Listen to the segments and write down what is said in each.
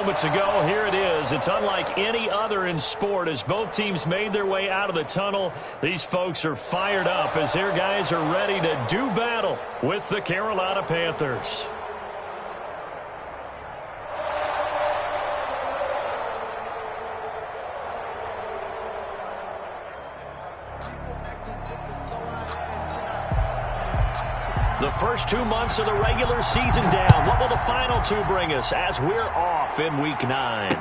moments ago. Here it is. It's unlike any other in sport as both teams made their way out of the tunnel. These folks are fired up as their guys are ready to do battle with the Carolina Panthers. The first 2 months of the regular season down. What will the final two bring us as we're off in Week 9?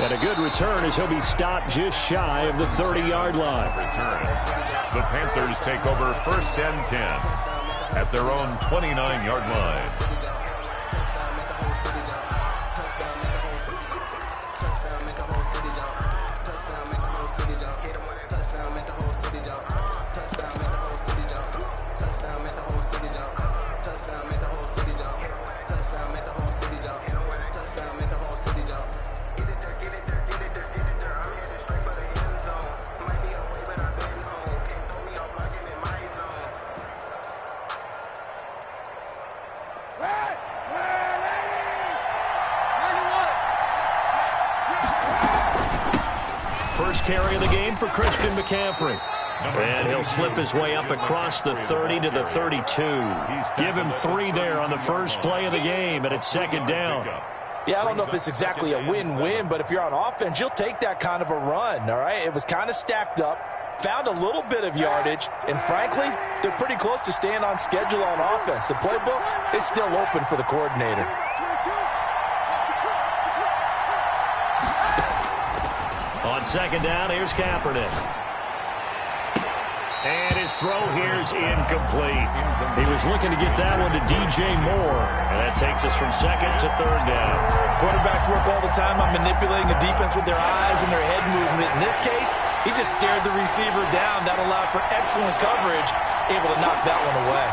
And a good return as he'll be stopped just shy of the 30-yard line. The Panthers take over 1st and 10 at their own 29-yard line. First carry of the game for Christian McCaffrey. And he'll slip his way up across the 30 to the 32. Give him 3 there on the first play of the game, and it's 2nd down. Yeah, I don't know if it's exactly a win-win, but if you're on offense, you'll take that kind of a run, all right? It was kind of stacked up, found a little bit of yardage, and frankly, they're pretty close to staying on schedule on offense. The playbook is still open for the coordinator. On 2nd down, here's Kaepernick. And his throw here's incomplete. He was looking to get that one to DJ Moore. And that takes us from 2nd to 3rd down. Quarterbacks work all the time on manipulating the defense with their eyes and their head movement. In this case, he just stared the receiver down. That allowed for excellent coverage, able to knock that one away.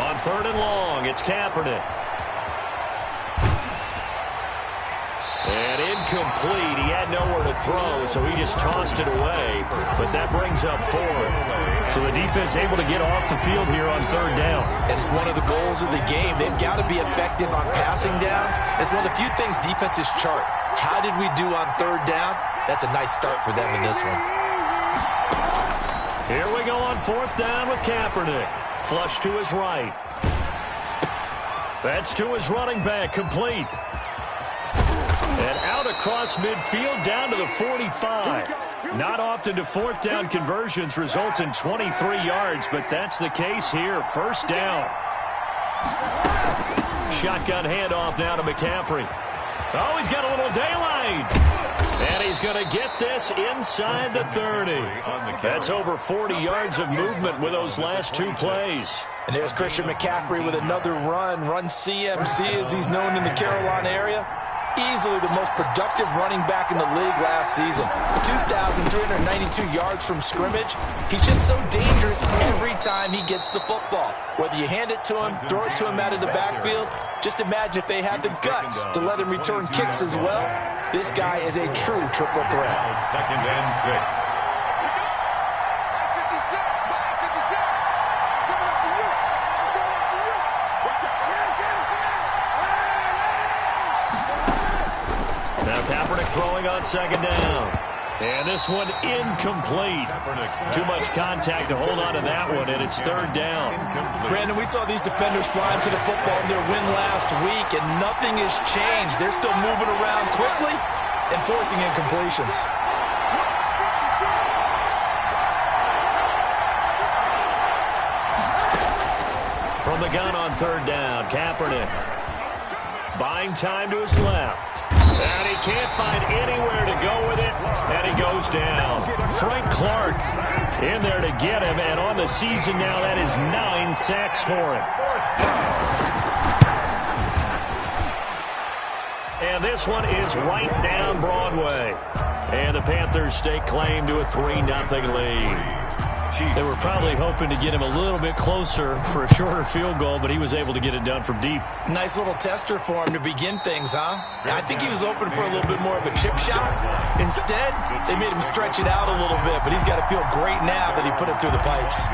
On 3rd and long, it's Kaepernick. And incomplete. He had nowhere to throw, so he just tossed it away. But that brings up 4th. So the defense able to get off the field here on 3rd down. And it's one of the goals of the game. They've got to be effective on passing downs. It's one of the few things defenses chart. How did we do on 3rd down? That's a nice start for them in this one. Here we go on 4th down with Kaepernick. Flush to his right. That's to his running back, complete. And out across midfield down to the 45. Not often do 4th down conversions result in 23 yards, but that's the case here. 1st down. Shotgun handoff now to McCaffrey. Oh, he's got a little daylight. And he's going to get this inside the 30. That's over 40 yards of movement with those last 2 plays. And there's Christian McCaffrey with another run CMC as he's known in the Carolina area. Easily the most productive running back in the league last season. 2,392 yards from scrimmage. He's just so dangerous every time he gets the football. Whether you hand it to him, throw it to him out of the backfield, just imagine if they had the guts to let him return kicks as well. This guy is a true triple threat. 2nd and 6. Now Kaepernick throwing on 2nd down. And this one incomplete. Too much contact to hold on to that one, and it's 3rd down. Brandon, we saw these defenders flying to the football in their win last week, and nothing has changed. They're still moving around quickly and forcing incompletions. From the gun on 3rd down, Kaepernick. Buying time to his left. And he can't find anywhere to go with it, and he goes down. Frank Clark in there to get him, and on the season now, that is 9 sacks for him. And this one is right down Broadway. And the Panthers stake claim to a 3-0 lead. They were probably hoping to get him a little bit closer for a shorter field goal, but he was able to get it done from deep. Nice little tester for him to begin things, huh? I think he was open for a little bit more of a chip shot. Instead, they made him stretch it out a little bit, but he's got to feel great now that he put it through the pipes.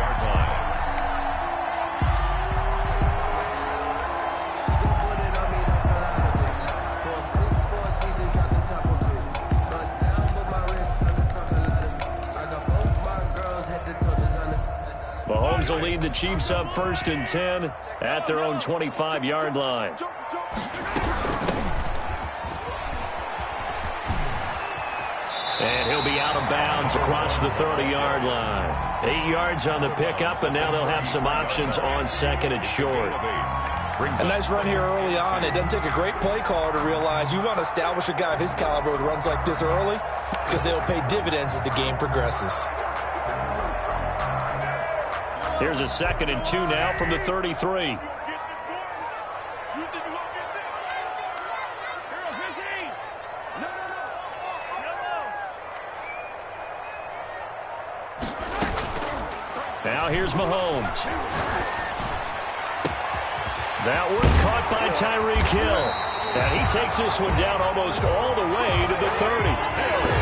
Mahomes will lead the Chiefs up 1st and 10 at their own 25-yard line. And he'll be out of bounds across the 30-yard line. 8 yards on the pickup, and now they'll have some options on 2nd and short. A nice run here early on. It doesn't take a great play caller to realize you want to establish a guy of his caliber with runs like this early because they'll pay dividends as the game progresses. Here's a 2nd and 2 now from the 33. Now here's Mahomes. That one caught by Tyreek Hill. And he takes this one down almost all the way to the 30.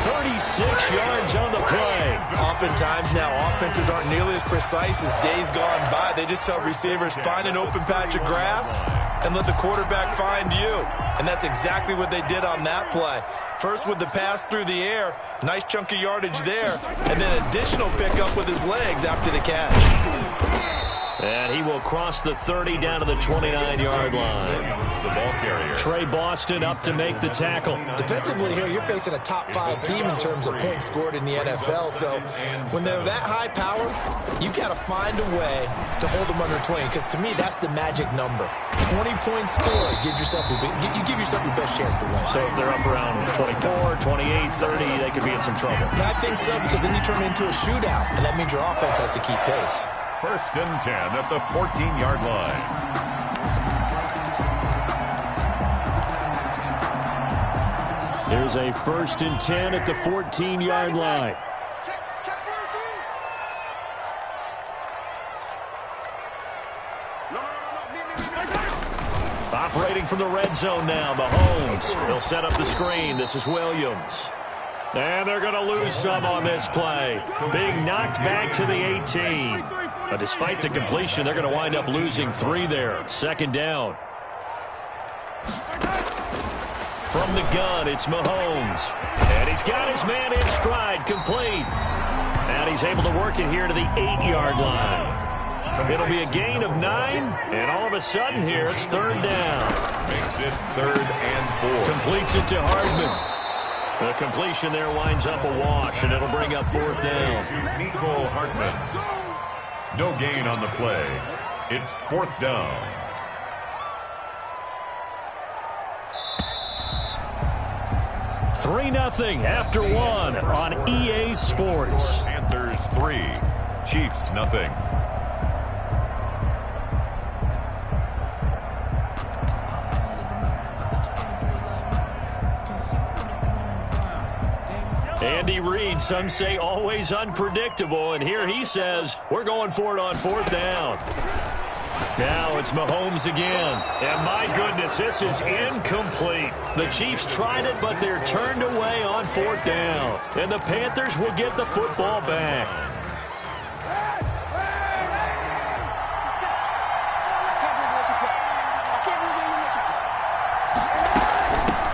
36 yards on the play. Oftentimes now, offenses aren't nearly as precise as days gone by. They just tell receivers, find an open patch of grass and let the quarterback find you. And that's exactly what they did on that play. First with the pass through the air, nice chunk of yardage there, and then additional pickup with his legs after the catch. And he will cross the 30 down to the 29-yard line. The ball carrier. Trey Boston up to make the tackle. Defensively here, you're facing a top-5 team in terms of points scored in the NFL. So when they're that high power, you've got to find a way to hold them under 20. Because to me, that's the magic number. 20 points scored gives yourself you give yourself your best chance to win. So if they're up around 24, 28, 30, they could be in some trouble. Yeah, I think so, because then you turn it into a shootout, and that means your offense has to keep pace. 1st and 10 at the 14-yard line. Here's a 1st and 10 at the 14-yard line. Operating from the red zone now, Mahomes. He'll set up the screen. This is Williams. And they're going to lose some on this play. Being knocked back to the 18. But despite the completion, they're going to wind up losing 3 there. 2nd down. From the gun, it's Mahomes. And he's got his man in stride, complete. And he's able to work it here to the 8-yard line. It'll be a gain of 9, and all of a sudden here, it's 3rd down. Makes it 3rd and 4. Completes it to Hardman. The completion there winds up a wash, and it'll bring up 4th down. To Nico Hartman. No gain on the play. It's 4th down. Three 3-0 after 1 on EA Sports. Panthers 3, Chiefs 0. Andy Reid, some say always unpredictable, and here he says, we're going for it on 4th down. Now it's Mahomes again, and my goodness, this is incomplete. The Chiefs tried it, but they're turned away on 4th down, and the Panthers will get the football back.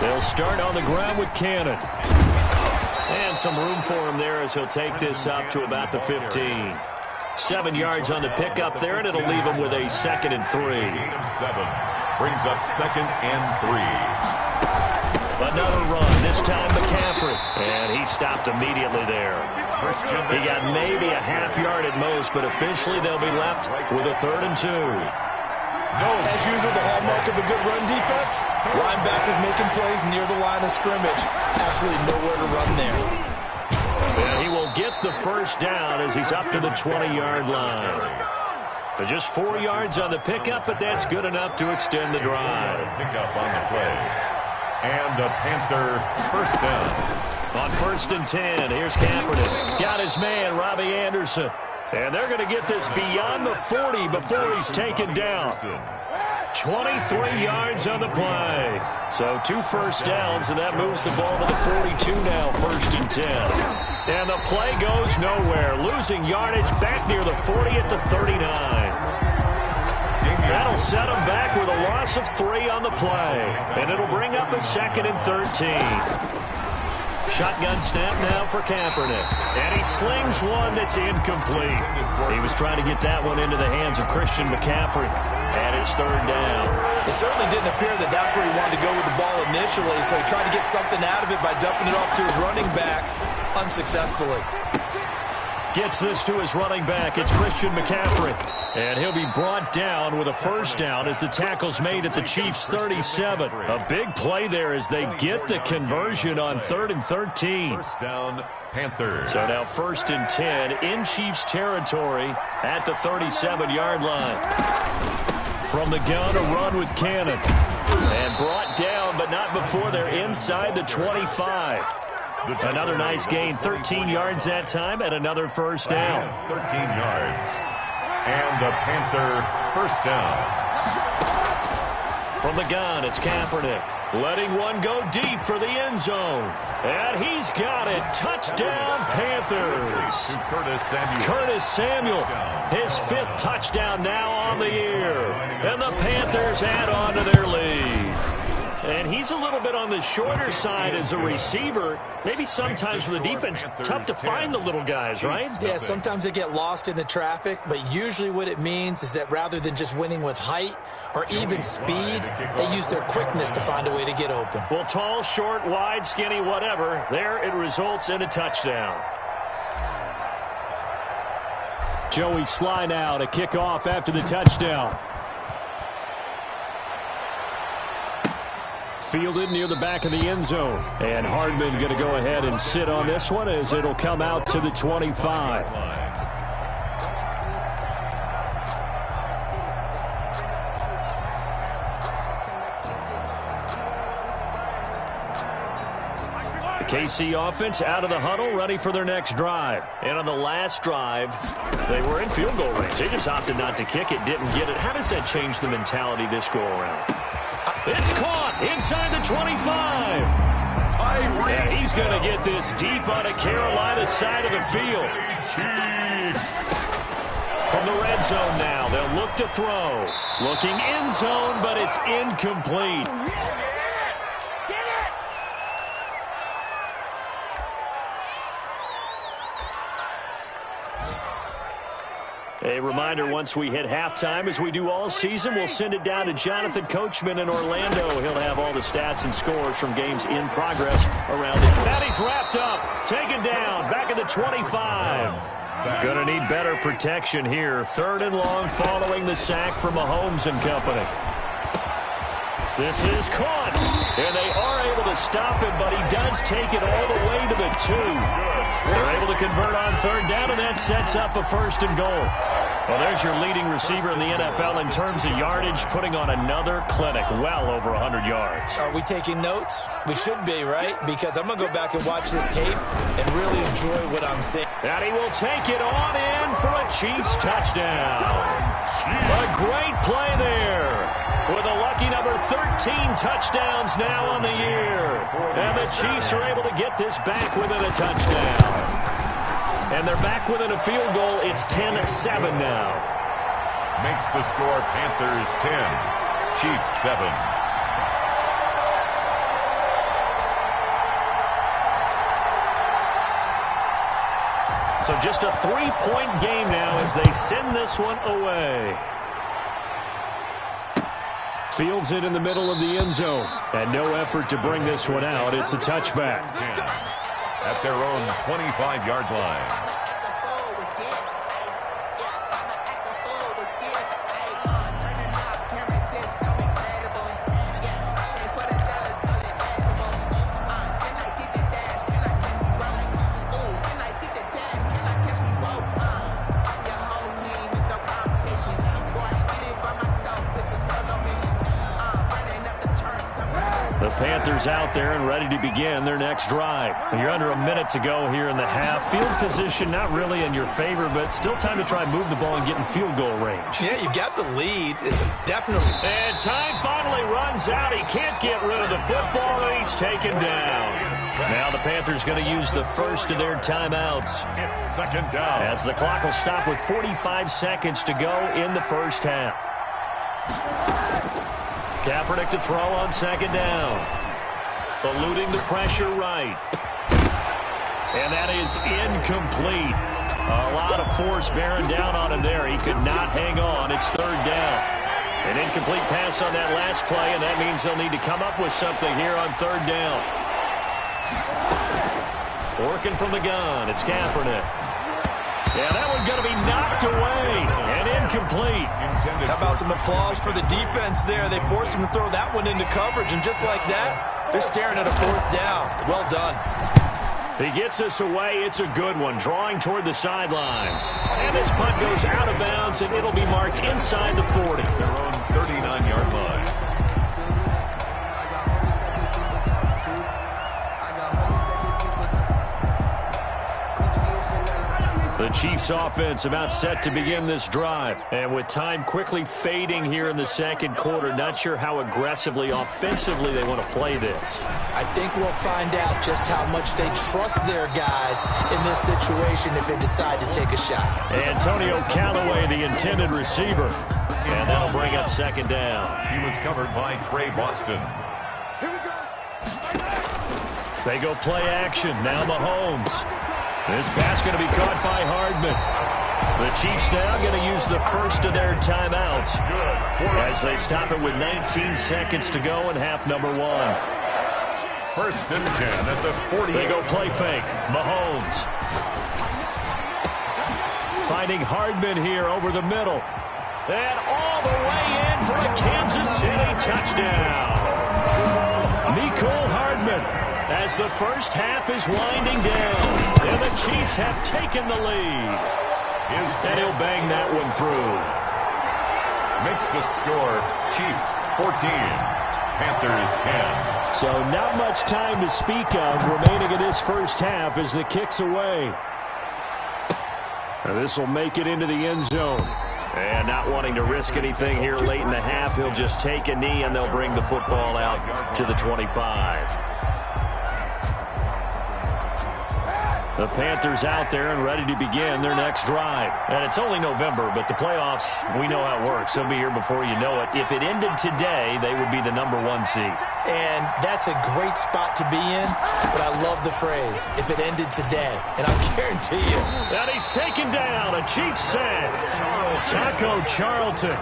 They'll start on the ground with Cannon. And some room for him there as he'll take this up to about the 15. 7 yards on the pickup there, and it'll leave him with a 2nd and 3. Gain of 7. Brings up 2nd and 3. Another run, this time McCaffrey. And he stopped immediately there. He got maybe a half yard at most, but officially they'll be left with a 3rd and 2. As usual, the hallmark of a good run defense, linebackers making plays near the line of scrimmage. Absolutely nowhere to run there. And he will get the 1st down as he's up to the 20-yard line. But just 4 yards on the pickup, but that's good enough to extend the drive. Pickup on the play. And a Panther 1st down. On 1st and 10, here's Kaepernick. Got his man, Robbie Anderson. And they're going to get this beyond the 40 before he's taken down. 23 yards on the play. So 2 first downs, and that moves the ball to the 42 now, 1st and 10. And the play goes nowhere. Losing yardage back near the 40 at the 39. That'll set them back with a loss of 3 on the play. And it'll bring up a 2nd and 13. Shotgun snap now for Kaepernick. And he slings one that's incomplete. He was trying to get that one into the hands of Christian McCaffrey. And it's third down. It certainly didn't appear that that's where he wanted to go with the ball initially, so he tried to get something out of it by dumping it off to his running back unsuccessfully. Gets this to his running back. It's Christian McCaffrey. And he'll be brought down with a first down as the tackle's made at the Chiefs' 37. A big play there as they get the conversion on 3rd and 13. First down, Panthers. So now 1st and 10 in Chiefs territory at the 37-yard line. From the gun, a run with Cannon. And brought down, but not before they're inside the 25. Another nice gain, 13 yards that time, and another first down. 13 yards. And a Panther first down. From the gun, it's Kaepernick. Letting one go deep for the end zone. And he's got it. Touchdown, Panthers. Curtis Samuel, his 5th touchdown now on the year. And the Panthers add on to their lead. And he's a little bit on the shorter side as a receiver. Maybe sometimes for the defense, tough to find the little guys, right? Yeah, sometimes they get lost in the traffic, but usually what it means is that rather than just winning with height or even speed, they use their quickness to find a way to get open. Well, tall, short, wide, skinny, whatever, there it results in a touchdown. Joey Sly now to kick off after the touchdown. Fielded near the back of the end zone. And Hardman going to go ahead and sit on this one as it'll come out to the 25. The KC offense out of the huddle, ready for their next drive. And on the last drive, they were in field goal range. They just opted not to kick it, didn't get it. How does that change the mentality this go around? It's caught inside the 25. And he's going to get this deep on a Carolina side of the field. From the red zone now, they'll look to throw. Looking end zone, but it's incomplete. A reminder, once we hit halftime, as we do all season, we'll send it down to Jonathan Coachman in Orlando. He'll have all the stats and scores from games in progress around it. And he's wrapped up, taken down, back at the 25. Gonna need better protection here. 3rd and long following the sack from Mahomes and company. This is caught, and they are able to stop him, but he does take it all the way to the 2. They're able to convert on 3rd down, and that sets up a 1st and goal. Well, there's your leading receiver in the NFL in terms of yardage, putting on another clinic, well over 100 yards. Are we taking notes? We should be, right? Because I'm going to go back and watch this tape and really enjoy what I'm seeing. And he will take it on in for a Chiefs touchdown. A great play there. With a lucky number 13 touchdowns now on the year. And the Chiefs are able to get this back within a touchdown. And they're back within a field goal. It's 10-7 now. Makes the score Panthers 10, Chiefs 7. So just a 3-point game now as they send this one away. Fields it in the middle of the end zone. And no effort to bring this one out. It's a touchback. At their own 25-yard line. Panthers out there and ready to begin their next drive. You're under a minute to go here in the half. Field position not really in your favor, but still time to try and move the ball and get in field goal range. Yeah, you got the lead. It's definitely. And time finally runs out. He can't get rid of the football, and he's taken down. Now the Panthers going to use the first of their timeouts. It's 2nd down. As the clock will stop with 45 seconds to go in the first half. Kaepernick to throw on 2nd down. Eluding the pressure right. And that is incomplete. A lot of force bearing down on him there. He could not hang on. It's third down. An incomplete pass on that last play, and that means they'll need to come up with something here on third down. Working from the gun, it's Kaepernick. Yeah, that one's going to be knocked away and incomplete. How about some applause for the defense there? They forced him to throw that one into coverage, and just like that, they're staring at a fourth down. Well done. He gets us away. It's a good one, drawing toward the sidelines. And this punt goes out of bounds, and it'll be marked inside the 40. Their own 39-yard line. The Chiefs offense about set to begin this drive. And with time quickly fading here in the second quarter, not sure how aggressively, offensively they want to play this. I think we'll find out just how much they trust their guys in this situation if they decide to take a shot. Antonio Callaway, the intended receiver. And that'll bring up second down. He was covered by Trey Boston. They go play action. Now Mahomes. This pass going to be caught by Hardman. The Chiefs now going to use the first of their timeouts as they stop it with 19 seconds to go in half number one. First and 10 at the 40. They go play fake. Mahomes. Finding Hardman here over the middle. And all the way in for a Kansas City touchdown. Mecole Hardman. As the first half is winding down, and the Chiefs have taken the lead. And he'll bang that one through. Makes the score Chiefs 14, Panthers 10. So not much time to speak of remaining in this first half as the kick's away. This will make it into the end zone. And not wanting to risk anything here late in the half, he'll just take a knee and they'll bring the football out to the 25. The Panthers out there and ready to begin their next drive. And it's only November, but the playoffs, we know how it works. They'll be here before you know it. If it ended today, they would be the number one seed. And that's a great spot to be in, but I love the phrase, if it ended today. And I guarantee you. And he's taken down, a Chiefs sack. Taco Charlton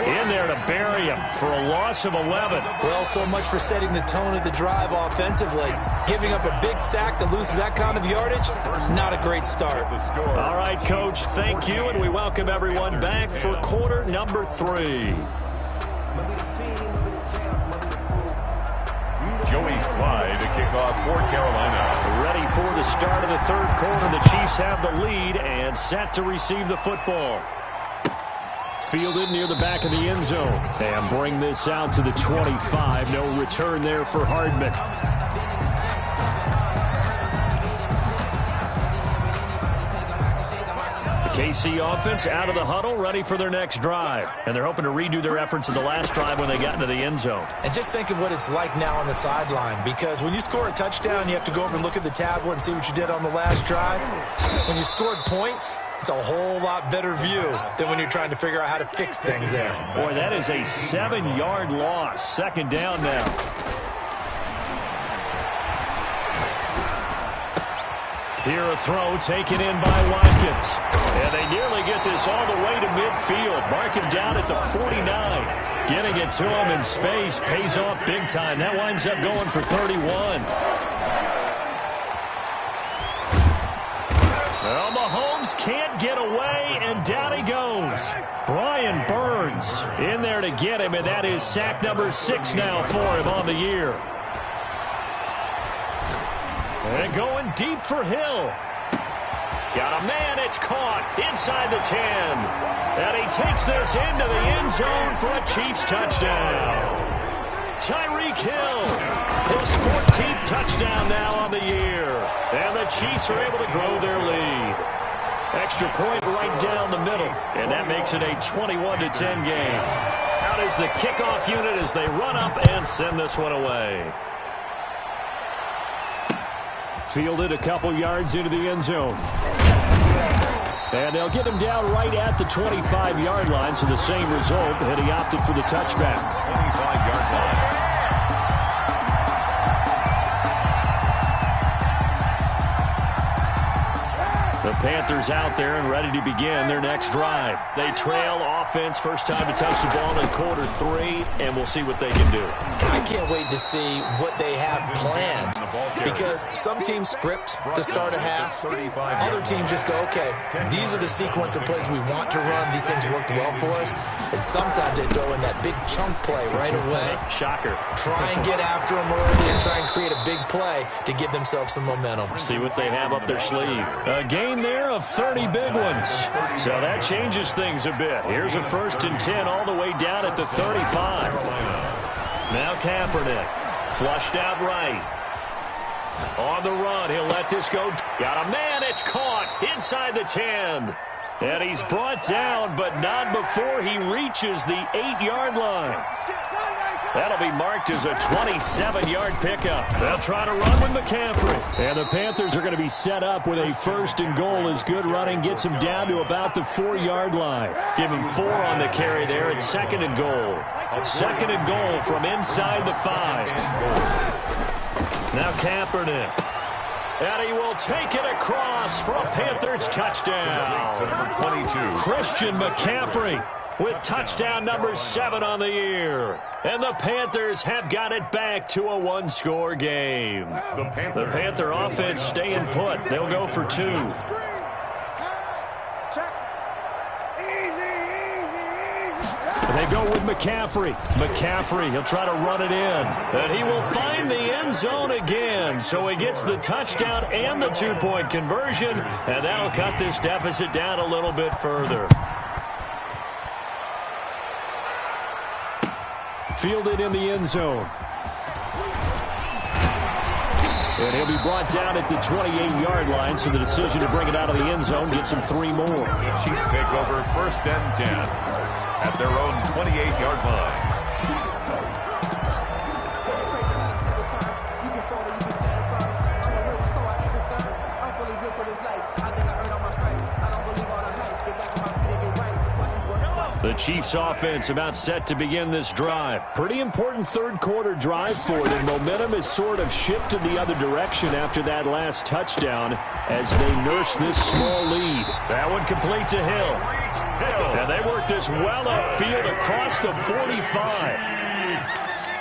in there to bury him for a loss of 11. Well, so much for setting the tone of the drive offensively. Giving up a big sack that loses that kind of yardage, not a great start. All right, Coach, thank you, and we welcome everyone back for quarter number 3. Joey Slye to kick off for Carolina. Ready for the start of the third quarter. The Chiefs have the lead and set to receive the football. Fielded near the back of the end zone. And bring this out to the 25. No return there for Hardman. KC offense out of the huddle, ready for their next drive. And they're hoping to redo their efforts in the last drive when they got into the end zone. And just think of what it's like now on the sideline, because when you score a touchdown, you have to go over and look at the tablet and see what you did on the last drive. When you scored points, it's a whole lot better view than when you're trying to figure out how to fix things there. Boy, that is a 7-yard loss. Second down now. Here a throw taken in by Watkins. And they nearly get this all the way to midfield. Mark him down at the 49. Getting it to him in space pays off big time. That winds up going for 31. Well, Mahomes can't get away, and down he goes. Brian Burns in there to get him, and that is sack number 6 now for him on the year. And going deep for Hill. Got a man, it's caught inside the 10. And he takes this into the end zone for a Chiefs touchdown. Tyreek Hill, his 14th touchdown now on the year. And the Chiefs are able to grow their lead. Extra point right down the middle. And that makes it a 21-10 game. Out is the kickoff unit as they run up and send this one away. Fielded a couple yards into the end zone. And they'll get him down right at the 25-yard line, so the same result, and he opted for the touchback. 25-yard line. The Panthers out there and ready to begin their next drive. They trail offense, first time to touch the ball in quarter 3, and we'll see what they can do. I can't wait to see what they have planned, because some teams script to start a half. Other teams just go, okay, these are the sequence of plays we want to run. These things worked well for us. And sometimes they throw in that big chunk play right away. Shocker. Try and get after them early and try and create a big play to give themselves some momentum. See what they have up their sleeve. A gain there of 30 big ones. So that changes things a bit. Here's a 1st and 10 all the way down at the 35. Now Kaepernick. Flushed out right. On the run. He'll let this go. Got a man. It's caught inside the 10. And he's brought down, but not before he reaches the 8-yard line. That'll be marked as a 27-yard pickup. They'll try to run with McCaffrey. And the Panthers are going to be set up with a 1st and goal as good running gets him down to about the 4-yard line. Give him 4 on the carry there at 2nd and goal. 2nd and goal from inside the 5. Now Kaepernick. And he will take it across for a Panthers touchdown. Number 22. Christian McCaffrey with touchdown number 7 on the year. And the Panthers have got it back to a 1-score game. The Panther offense staying put. They'll go for 2. And they go with McCaffrey. McCaffrey, he'll try to run it in. And he will find the end zone again. So he gets the touchdown and the 2-point conversion. And that'll cut this deficit down a little bit further. Fielded in the end zone. And he'll be brought down at the 28-yard line, so the decision to bring it out of the end zone gets him 3 more. The Chiefs take over 1st and 10 at their own 28-yard line. The Chiefs offense about set to begin this drive. Pretty important 3rd quarter drive for them. Momentum has sort of shifted the other direction after that last touchdown as they nurse this small lead. That one complete to Hill. And they work this well upfield across the 45.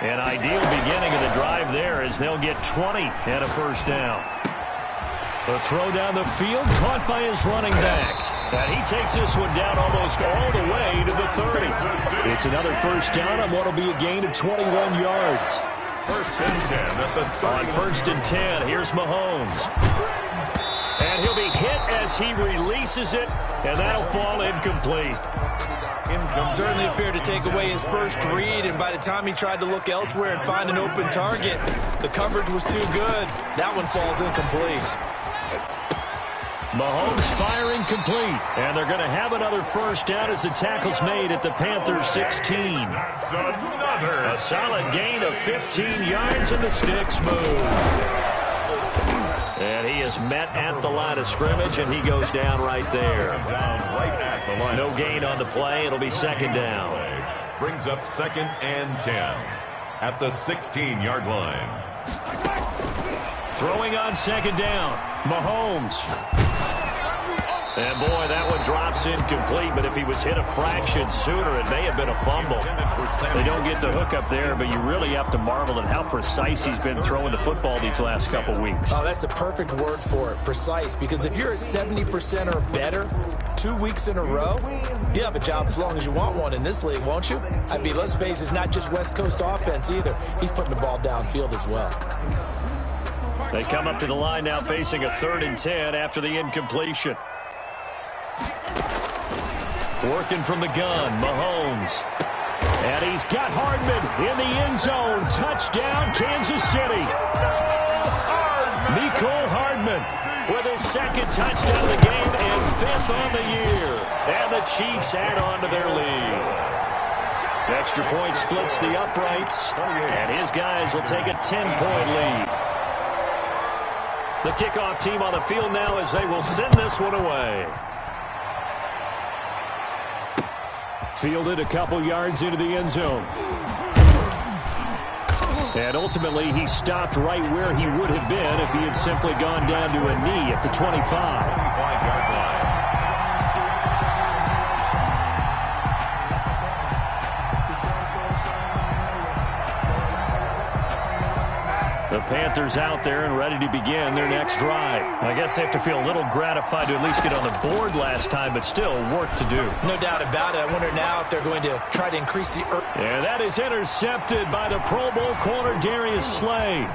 An ideal beginning of the drive there as they'll get 20 and a 1st down. The throw down the field caught by his running back. And he takes this one down almost all the way to the 30. It's another 1st down on what will be a gain of 21 yards. 1st and 10 at the 30. On 1st and 10, here's Mahomes. And he'll be hit as he releases it, and that'll fall incomplete. Certainly appeared to take away his first read, and by the time he tried to look elsewhere and find an open target, the coverage was too good. That one falls incomplete. Mahomes firing complete, and they're going to have another 1st down as the tackle's made at the Panthers 16. A solid gain of 15 yards, and the sticks move. And he is met at the line of scrimmage, and he goes down right there. No gain on the play. It'll be 2nd down. Brings up 2nd and 10 at the 16-yard line. Throwing on 2nd down, Mahomes. And, boy, that one drops incomplete, but if he was hit a fraction sooner, it may have been a fumble. They don't get the hook up there, but you really have to marvel at how precise he's been throwing the football these last couple weeks. Oh, that's the perfect word for it, precise, because if you're at 70% or better 2 weeks in a row, you have a job as long as you want one in this league, won't you? I mean, let's face it, it's not just West Coast offense either. He's putting the ball downfield as well. They come up to the line now facing a 3rd and 10 after the incompletion. Working from the gun, Mahomes. And he's got Hardman in the end zone. Touchdown, Kansas City. Mecole Hardman with his 2nd touchdown of the game and 5th on the year. And the Chiefs add on to their lead. Extra point splits the uprights, and his guys will take a 10-point lead. The kickoff team on the field now as they will send this one away. Fielded a couple yards into the end zone. And ultimately, he stopped right where he would have been if he had simply gone down to a knee at the 25. 39-yard line. The Panthers out there and ready to begin their next drive. I guess they have to feel a little gratified to at least get on the board last time, but still work to do. No doubt about it. I wonder now if they're going to try to increase the... And that is intercepted by the Pro Bowl corner, Darius Slay.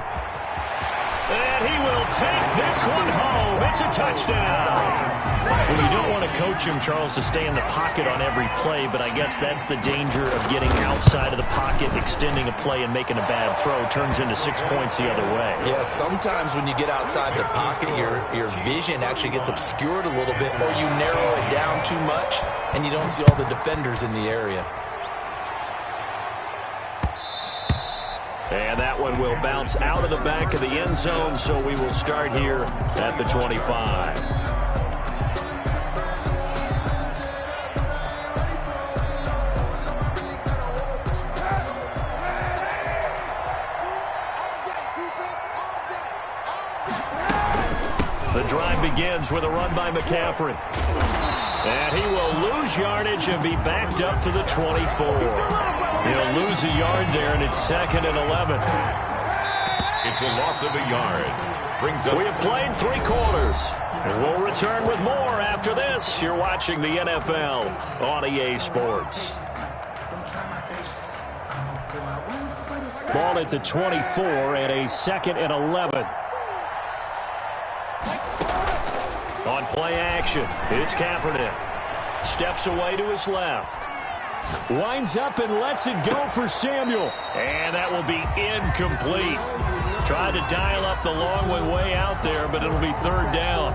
And he will take this one home. It's a touchdown. Well, you don't want to coach him, Charles, to stay in the pocket on every play, but I guess that's the danger of getting outside of the pocket, extending a play, and making a bad throw. Turns into 6 points the other way. Yeah, sometimes when you get outside the pocket, your vision actually gets obscured a little bit, or you narrow it down too much, and you don't see all the defenders in the area. And that one will bounce out of the back of the end zone, so we will start here at the 25. The drive begins with a run by McCaffrey. And he will lose yardage and be backed up to the 24. He'll lose a yard there, and it's 2nd and 11. It's a loss of a yard. Brings up. We have played 3 quarters. And we'll return with more after this. You're watching the NFL on EA Sports. Ball at the 24 and a 2nd and 11. On play action, it's Kaepernick. Steps away to his left. Winds up and lets it go for Samuel. And that will be incomplete. Tried to dial up the long way out there, but it'll be 3rd down.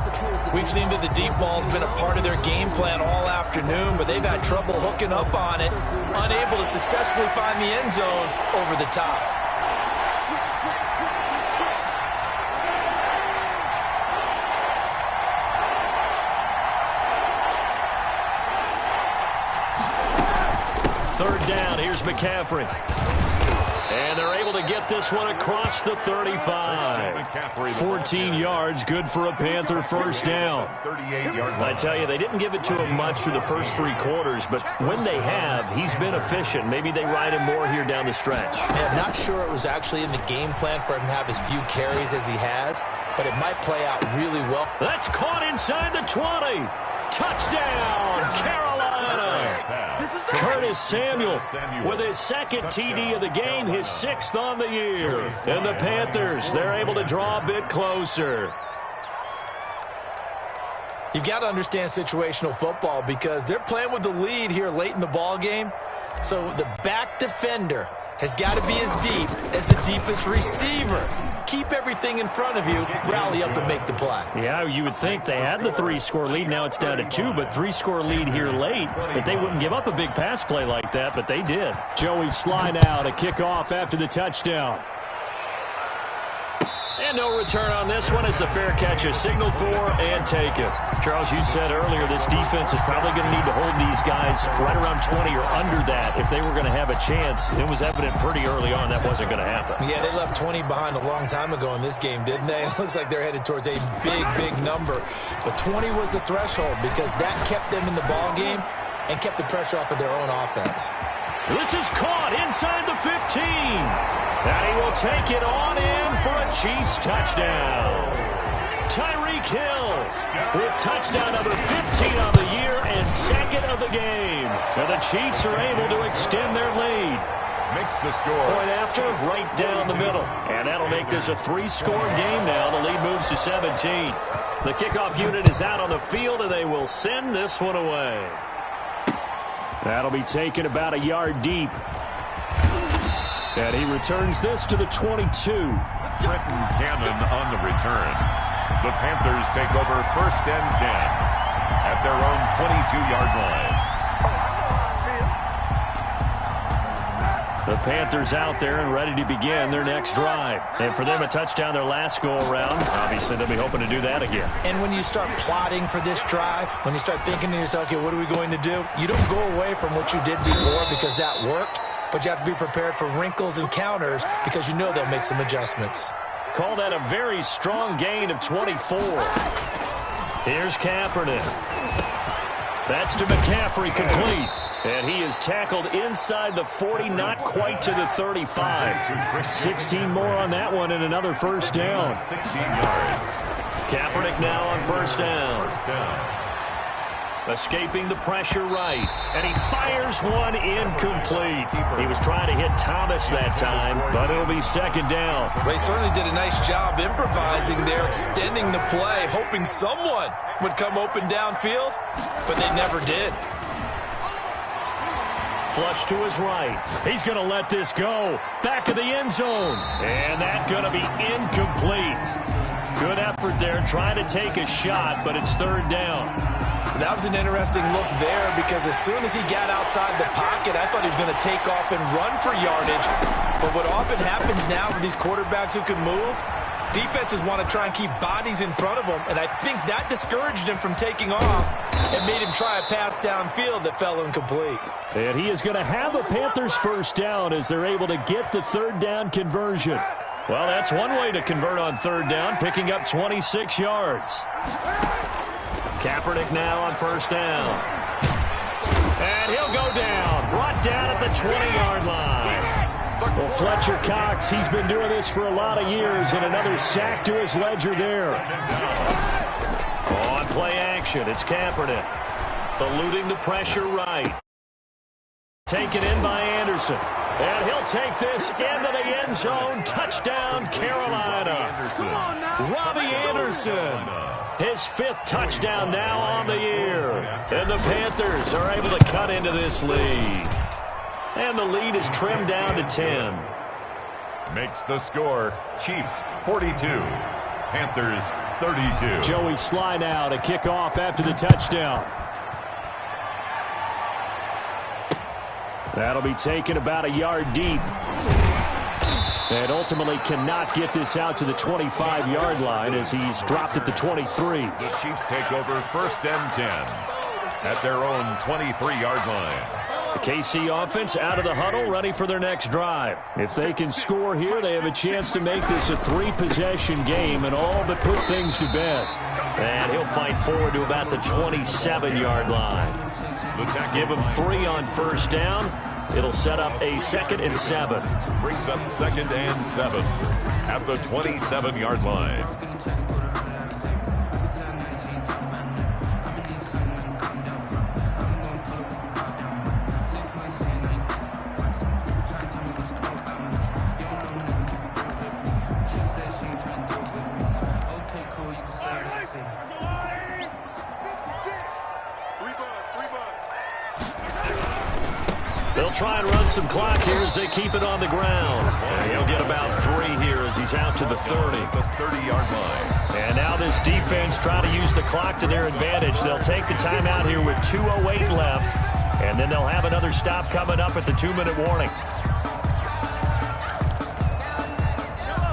We've seen that the deep ball's been a part of their game plan all afternoon, but they've had trouble hooking up on it, unable to successfully find the end zone over the top. Third down, here's McCaffrey. And they're able to get this one across the 35. 14 yards, good for a Panther first down. I tell you, they didn't give it to him much through the first 3 quarters, but when they have, he's been efficient. Maybe they ride him more here down the stretch. Yeah, I'm not sure it was actually in the game plan for him to have as few carries as he has, but it might play out really well. That's caught inside the 20. Touchdown, Carolina. Curtis Samuel with his 2nd TD of the game, his 6th on the year. And the Panthers, they're able to draw a bit closer. You've got to understand situational football because they're playing with the lead here late in the ball game. So the back defender has got to be as deep as the deepest receiver. Keep everything in front of you, rally up and make the play. Yeah, you would think they had the 3-score lead. Now it's down to 2, but 3-score lead here late. But they wouldn't give up a big pass play like that, but they did. Joey Sly now to kick off after the touchdown. And no return on this one as the fair catch is signaled for and taken. Charles, you said earlier this defense is probably going to need to hold these guys right around 20 or under that if they were going to have a chance. It was evident pretty early on that wasn't going to happen. Yeah, they left 20 behind a long time ago in this game, didn't they? It looks like they're headed towards a big number. But 20 was the threshold because that kept them in the ball game and kept the pressure off of their own offense. This is caught inside the 15. And he will take it on in for a Chiefs touchdown. Tyreek Hill with touchdown number 15 on the year and 2nd of the game. And the Chiefs are able to extend their lead. Makes the score. Point after, right down the middle. And that'll make this a 3-score game now. The lead moves to 17. The kickoff unit is out on the field, and they will send this one away. That'll be taken about a yard deep. And he returns this to the 22. Trenton Cannon on the return. The Panthers take over 1st and 10 at their own 22-yard line. The Panthers out there and ready to begin their next drive. And for them, a touchdown their last go-around. Obviously, they'll be hoping to do that again. And when you start plotting for this drive, when you start thinking to yourself, okay, what are we going to do? You don't go away from what you did before because that worked. But you have to be prepared for wrinkles and counters because you know they'll make some adjustments. Call that a very strong gain of 24. Here's Kaepernick. That's to McCaffrey, complete. And he is tackled inside the 40, not quite to the 35. 16 more on that one and another first down. 16 yards. Kaepernick now on first down. Escaping the pressure right. And he fires one incomplete. He was trying to hit Thomas that time, but it'll be second down. Well, he certainly did a nice job improvising there, extending the play, hoping someone would come open downfield, but they never did. Flush to his right. He's going to let this go. Back of the end zone. And that's going to be incomplete. Good effort there, trying to take a shot, but it's third down. That was an interesting look there because as soon as he got outside the pocket, I thought he was going to take off and run for yardage. But what often happens now with these quarterbacks who can move, defenses want to try and keep bodies in front of them, and I think that discouraged him from taking off and made him try a pass downfield that fell incomplete. And he is going to have a Panthers first down as they're able to get the third down conversion. Well, that's one way to convert on third down, picking up 26 yards. Kaepernick now on first down. And he'll go down. Brought down at the 20-yard line. Well, Fletcher Cox, he's been doing this for a lot of years, and another sack to his ledger there. On play action, it's Kaepernick. Eluding the pressure right. Taken in by Anderson. And he'll take this into the end zone. Touchdown, Carolina. Robbie Anderson. His fifth touchdown now on the year. And the Panthers are able to cut into this lead. And the lead is trimmed down to 10. Makes the score Chiefs 42, Panthers 32. Joey Sly now to kick off after the touchdown. That'll be taken about a yard deep. And ultimately cannot get this out to the 25-yard line as he's dropped at the 23. The Chiefs take over first and 10 at their own 23-yard line. The KC offense out of the huddle, ready for their next drive. If they can score here, they have a chance to make this a three-possession game and all but put things to bed. And he'll fight forward to about the 27-yard line. Give him 3 on first down. It'll set up a 2nd and 7. Brings up 2nd and 7 at the 27-yard line. They'll try and run some clock here as they keep it on the ground. And he'll get about 3 here as he's out to the 30. The 30-yard line. And now this defense trying to use the clock to their advantage. They'll take the timeout here with 2:08 left. And then they'll have another stop coming up at the 2-minute warning.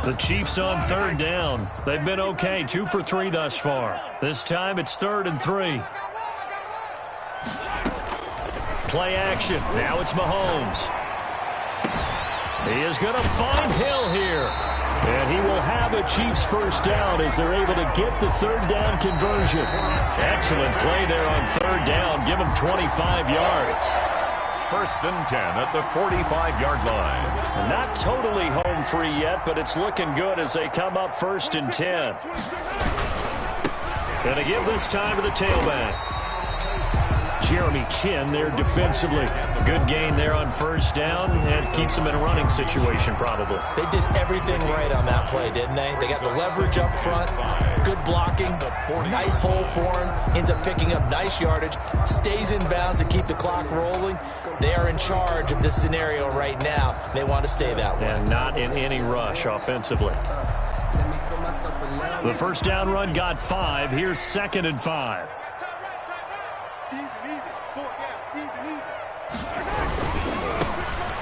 The Chiefs on third down. They've been okay, 2 for 3 thus far. This time it's 3rd and 3. Play action. Now it's Mahomes. He is going to find Hill here. And he will have a Chiefs first down as they're able to get the third down conversion. Excellent play there on third down. Give him 25 yards. First and 10 at the 45-yard line. Not totally home free yet, but it's looking good as they come up 1st and 10. Going to give this time to the tailback. Jeremy Chin there defensively. Good gain there on first down and keeps them in a running situation probably. They did everything right on that play, didn't they? They got the leverage up front, good blocking, nice hole for him, ends up picking up nice yardage, stays in bounds to keep the clock rolling. They are in charge of this scenario right now. They want to stay that way. And not in any rush offensively. The first down run got 5. Here's 2nd and 5.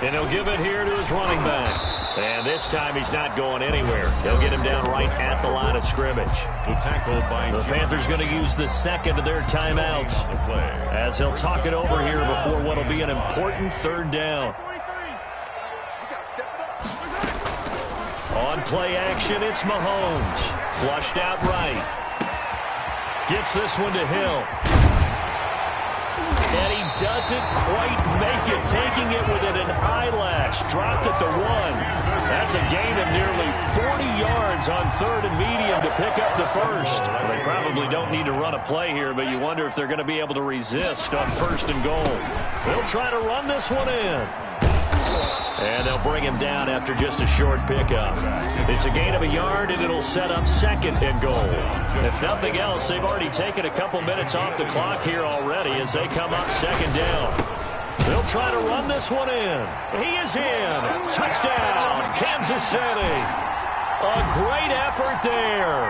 And he'll give it here to his running back. And this time he's not going anywhere. They'll get him down right at the line of scrimmage. The tackle by the Panthers going to use the 2nd of their timeouts as they'll talk it over here before what will be an important third down. On play action, it's Mahomes. Flushed out right. Gets this one to Hill. And he doesn't quite make it, taking it within an eyelash. Dropped at the 1. That's a gain of nearly 40 yards on 3rd and medium to pick up the first. Well, they probably don't need to run a play here, but you wonder if they're going to be able to resist on 1st and goal. They'll try to run this one in. And they'll bring him down after just a short pickup. It's a gain of a yard, and it'll set up 2nd and goal. If nothing else, they've already taken a couple minutes off the clock here already as they come up 2nd down. They'll try to run this one in. He is in. Touchdown, Kansas City. A great effort there.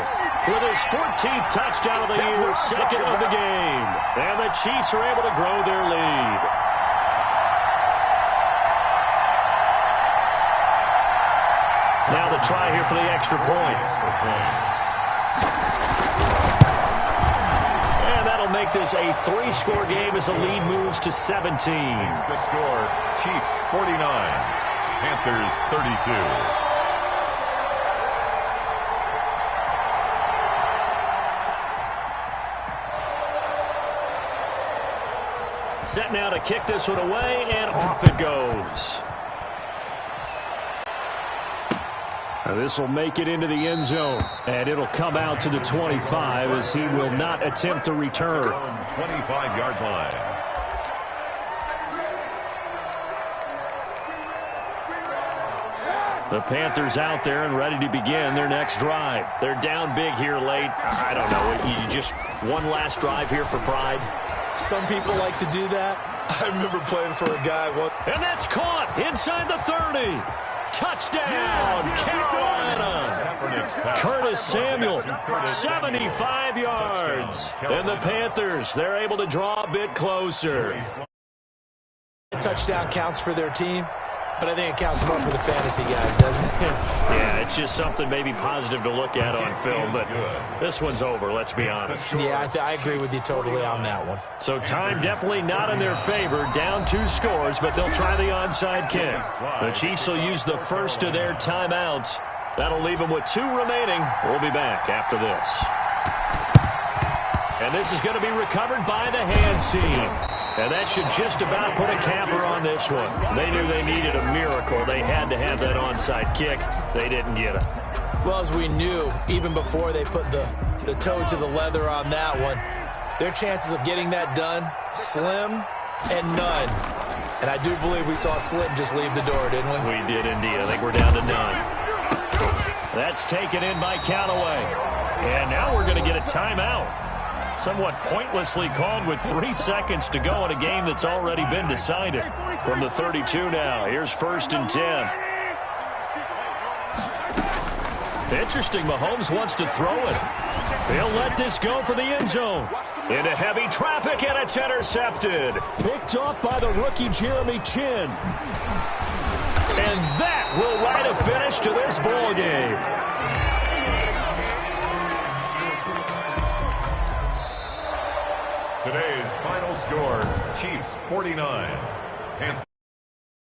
With his 14th touchdown of the year, 2nd of the game. And the Chiefs are able to grow their lead. Now the try here for the extra point. And that'll make this a 3-score game as the lead moves to 17. The score, Chiefs 49, Panthers 32. Set now to kick this one away, and off it goes. This will make it into the end zone, and it'll come out to the 25 as he will not attempt to return. 25-yard line. The Panthers out there and ready to begin their next drive. They're down big here late. I don't know. You just one last drive here for pride. Some people like to do that. I remember playing for a guy once. And that's caught inside the 30. Touchdown, Carolina. Curtis Samuel, 75 yards. And the Panthers, they're able to draw a bit closer. A touchdown counts for their team, but I think it counts more for the fantasy guys, doesn't it? Yeah, it's just something maybe positive to look at on film, but this one's over, let's be honest. Yeah, I agree with you totally on that one. So time definitely not in their favor, down 2 scores, but they'll try the onside kick. The Chiefs will use the first of their timeouts. That'll leave them with 2 remaining. We'll be back after this. And this is going to be recovered by the hands team. And that should just about put a capper on this one. They knew they needed a miracle. They had to have that onside kick. They didn't get it. Well, as we knew, even before they put the toe to the leather on that one, their chances of getting that done, slim and none. And I do believe we saw Slim just leave the door, didn't we? We did indeed. I think we're down to none. That's taken in by Callaway. And now we're going to get a timeout. Somewhat pointlessly called with 3 seconds to go in a game that's already been decided. From the 32 now, here's 1st and 10. Interesting, Mahomes wants to throw it. He'll let this go for the end zone. Into heavy traffic, and it's intercepted. Picked off by the rookie Jeremy Chin. And that will write a finish to this ball game. Today's final score, Chiefs 49,